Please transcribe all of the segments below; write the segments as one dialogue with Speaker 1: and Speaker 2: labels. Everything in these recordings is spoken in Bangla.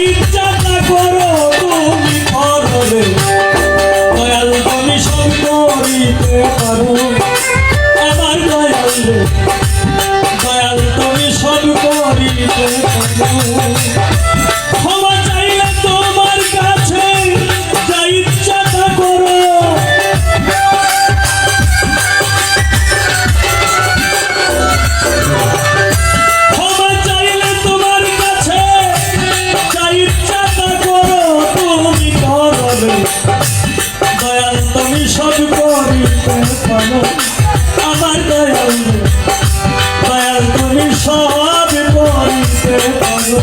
Speaker 1: ইচ্ছাটা করো তুমি করো রে দয়াল তুমি সব করিতে পারো আমার দয়াল রে দয়াল তুমি সব করিতে পারো ক্ষমা চাইলে তোমার কাছে যা ইচ্ছাটা করো দয়াল তুমি সব করিতে পারো আমার দয়াল দয়াল তুমি সব করিতে পারো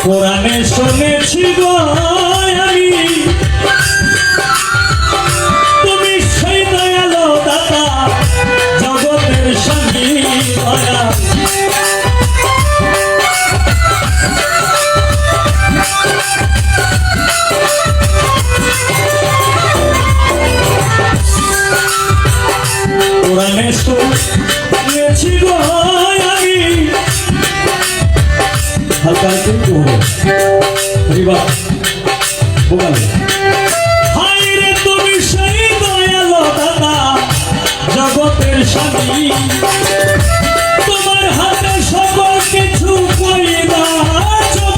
Speaker 1: কোরআনে শুনেছি গো আমি তুমি সেই দয়ালো দাতা জগতের স্বামী দয়াল কোরআনে শুনেছি গো আমি হালকা কিন্তু রিবা বোগালে হায় রে তুমি সেই দয়ালো দাদা জগতের স্বামী তোমার হাতে সকল কিছু কইরা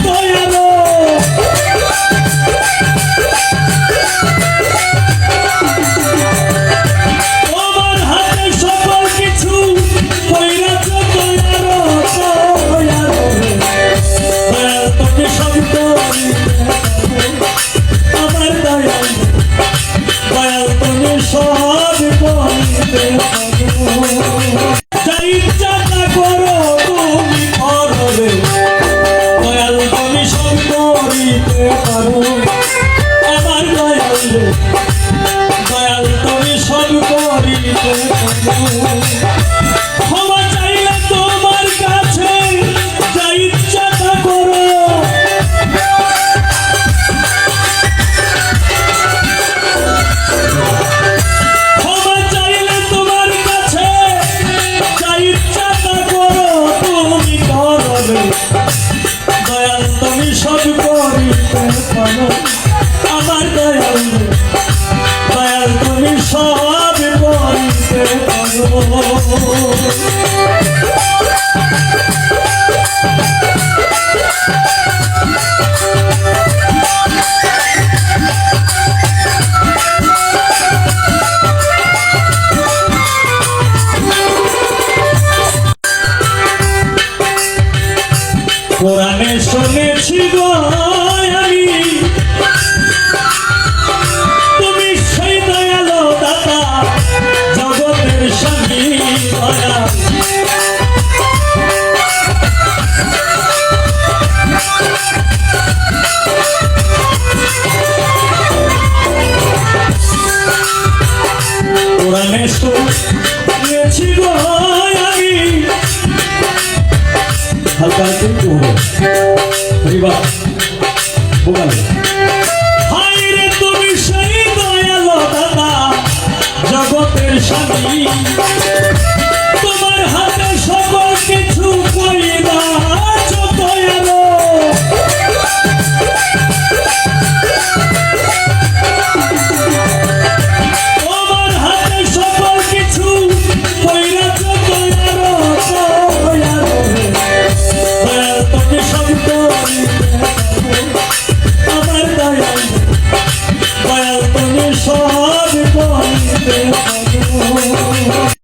Speaker 1: দয়ালো তোমার হাতে সকল কিছু কইরা দয়ালো তুমি সব আমার দয়াল দয়াল তুমি সব করিতে যা ইচ্ছাটা করো তুমি করো রে দয়াল তুমি সব করিতে পারো আমার দয়াল রে দয়াল তুমি সব করিতে পারো ক্ষমা চাইলে তোমার কাছে যা ইচ্ছাটা করো ক্ষমা চাইলে তোমার কাছে যা ইচ্ছাটা করো তুমি করো রে দয়াল তুমি সব করিতে পারো আমার দয়াল দয়াল তুমি সব করিতে পারো কোরআনে শুনেছি গো আমি তুমি সেই দয়ালো দাতা জগতের স্বামী দয়াল কোরআনে শুনেছি গো আমি হালকা কিন্তু রিবা বোগালে হায় রে তুমি সেই দয়ালো দাদা জগতের স্বামী